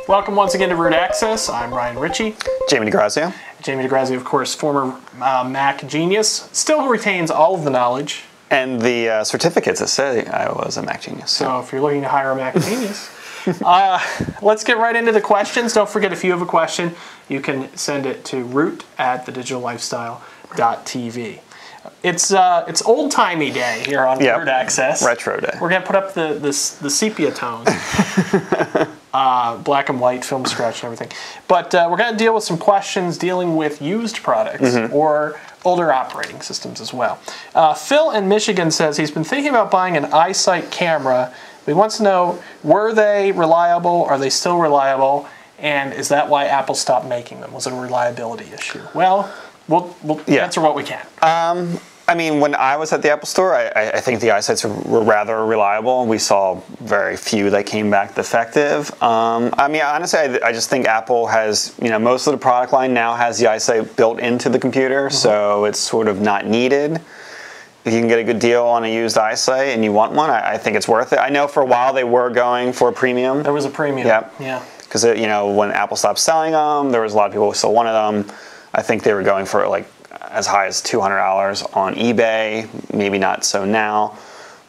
Welcome once again to Root Access. I'm Ryan Ritchie. Jamie DeGrazia. Jamie DeGrazia, of course, former Mac genius, still retains all of the knowledge. And the certificates that say I was a Mac genius. So if you're looking to hire a Mac genius, let's get right into the questions. Don't forget, if you have a question, you can send it to root@thedigital-lifestyle.tv. It's old-timey day here on Root Access. Retro day. We're going to put up the sepia tones. Black and white, film scratch and everything. But we're going to deal with some questions dealing with used products or older operating systems as well. Phil in Michigan says he's been thinking about buying an iSight camera. He wants to know, were they reliable? Are they still reliable? And is that why Apple stopped making them? Was it a reliability issue? Well, we'll answer what we can. I mean, when I was at the Apple Store, I think the iSights were rather reliable. We saw very few that came back defective. I mean, honestly, I just think Apple has, most of the product line now has the iSight built into the computer, so it's sort of not needed. If you can get a good deal on a used iSight and you want one, I think it's worth it. I know for a while they were going for a premium. There was a premium. Yep. Yeah. Because, when Apple stopped selling them, there was a lot of people who still wanted them. I think they were going for like as high as $200 on eBay, maybe not so now.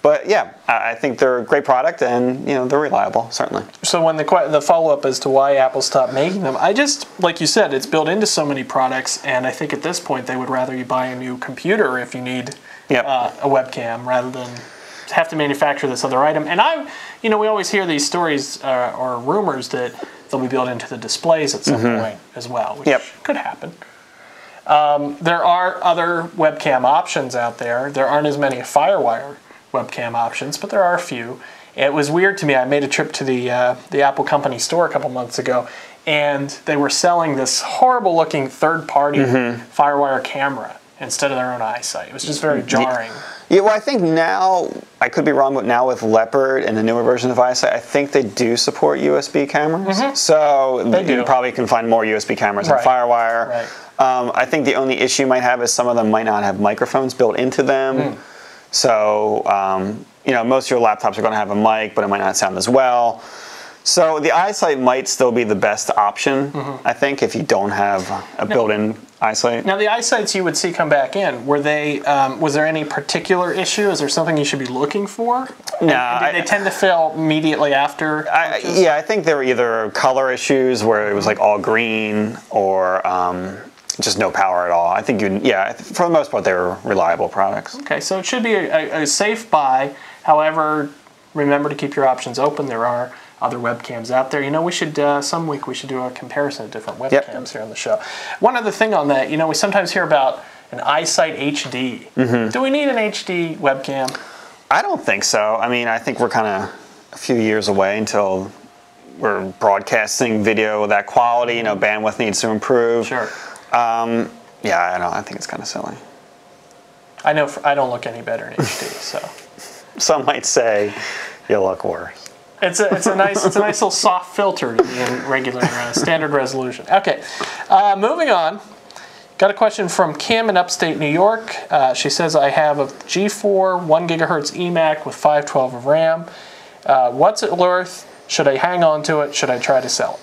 But yeah, I think they're a great product and they're reliable, certainly. So when the follow-up as to why Apple stopped making them, like you said, it's built into so many products, and I think at this point they would rather you buy a new computer if you need a webcam rather than have to manufacture this other item. And we always hear these stories or rumors that they'll be built into the displays at some point as well, which could happen. There are other webcam options out there. There aren't as many FireWire webcam options, but there are a few. It was weird to me. I made a trip to the Apple company store a couple months ago, and they were selling this horrible-looking third-party FireWire camera instead of their own iSight. It was just very jarring. Yeah, well, I think now, I could be wrong, but now with Leopard and the newer version of iSight, I think they do support USB cameras. So you probably can find more USB cameras than FireWire. Right. I think the only issue you might have is some of them might not have microphones built into them. So, most of your laptops are going to have a mic, but it might not sound as well. So the iSight might still be the best option, I think, if you don't have a built-in iSight. Now, the iSights you would see come back in, were they? Was there any particular issue? Is there something you should be looking for? No. And did they tend to fail immediately after? Yeah, I think there were either color issues where it was like all green or just no power at all. I think for the most part, they were reliable products. Okay, so it should be a safe buy. However, remember to keep your options open. There are other webcams out there. We should, some week we should do a comparison of different webcams here on the show. One other thing on that, we sometimes hear about an iSight HD. Do we need an HD webcam? I don't think so. I mean, I think we're kind of a few years away until we're broadcasting video with that quality. Bandwidth needs to improve. Sure. Yeah, I think it's kind of silly. I know I don't look any better in HD, so. Some might say you look worse. It's a nice little soft filter to be in regular standard resolution. Okay, moving on. Got a question from Kim in upstate New York. She says, I have a G4 1 gigahertz eMac with 512 of RAM. What's it worth? Should I hang on to it? Should I try to sell it?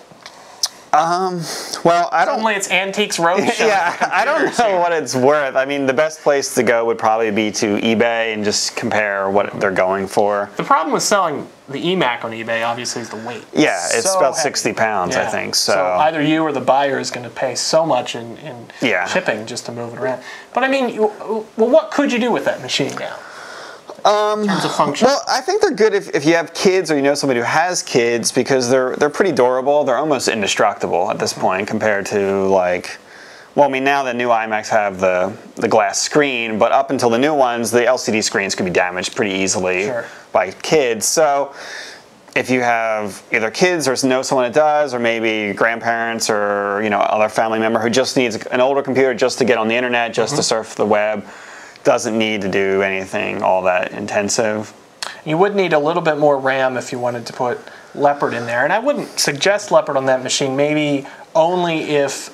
Well, I don't. Suddenly it's Antiques Roadshow. Yeah, I don't know what it's worth. I mean, the best place to go would probably be to eBay and just compare what they're going for. The problem with selling the eMac on eBay, obviously, is the weight. Yeah, it's about 60 pounds, I think. So either you or the buyer is going to pay so much in shipping just to move it around. But I mean, what could you do with that machine now? In terms of function? Well, I think they're good if you have kids or somebody who has kids, because they're pretty durable. They're almost indestructible at this point compared to now the new iMacs have the glass screen, but up until the new ones, the LCD screens can be damaged pretty easily by kids. So if you have either kids or know someone that does, or maybe grandparents or other family member who just needs an older computer just to get on the internet, just to surf the web, doesn't need to do anything all that intensive. You would need a little bit more RAM if you wanted to put Leopard in there, and I wouldn't suggest Leopard on that machine. Maybe only if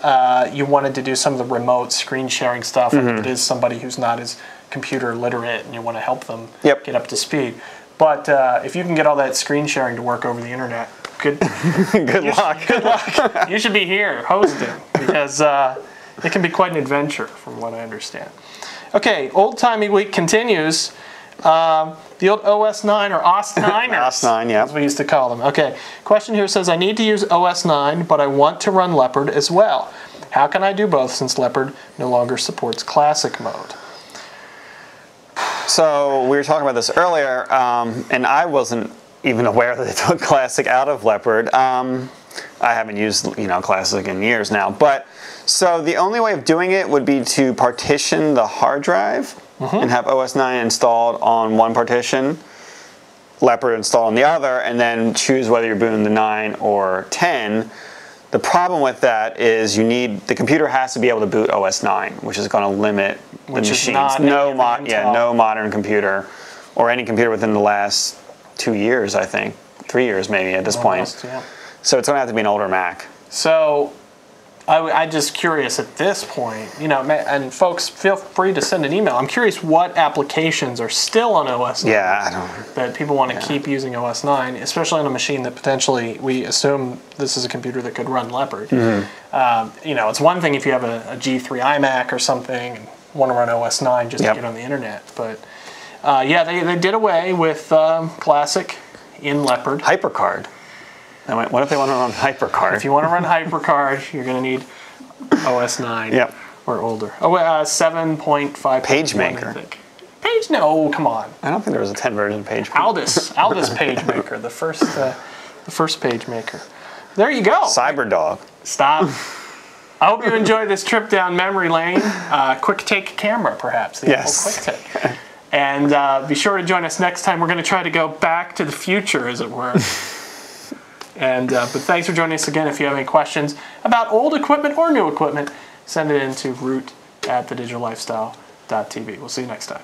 you wanted to do some of the remote screen sharing stuff, if it is somebody who's not as computer literate and you want to help them get up to speed. But if you can get all that screen sharing to work over the internet, good Good luck. Good luck. You should be here hosting because it can be quite an adventure from what I understand. Okay, Old Timey Week continues. The old OS 9 or OS 9ers, OS 9, yeah. as we used to call them. Okay, question here says, I need to use OS 9, but I want to run Leopard as well. How can I do both since Leopard no longer supports classic mode? So we were talking about this earlier, and I wasn't even aware that they took classic out of Leopard. I haven't used classic in years now, but so the only way of doing it would be to partition the hard drive and have OS 9 installed on one partition, Leopard installed on the other, and then choose whether you're booting the 9 or 10. The problem with that is the computer has to be able to boot OS 9, which is going to limit the machines. No modern computer or any computer within the last 2 years, I think, 3 years maybe at this point. Yeah. So it's going to have to be an older Mac. So I'm just curious at this point, and folks, feel free to send an email. I'm curious what applications are still on OS 9 that people want to keep using OS 9, especially on a machine that potentially we assume this is a computer that could run Leopard. It's one thing if you have a G3 iMac or something and want to run OS 9 just to get on the internet. But they did away with Classic in Leopard. HyperCard. What if they want to run HyperCard? If you want to run HyperCard, you're going to need OS 9 or older. 7.5. PageMaker. I think. No, come on. I don't think there was a 10 version of PageMaker. Aldus PageMaker, the first PageMaker. There you go. CyberDog. Stop. I hope you enjoyed this trip down memory lane. Quick Take camera, perhaps. The Apple Quick Take. And be sure to join us next time. We're going to try to go back to the future, as it were. But thanks for joining us again. If you have any questions about old equipment or new equipment, send it in to root@thedigital.lifestyle.tv. We'll see you next time.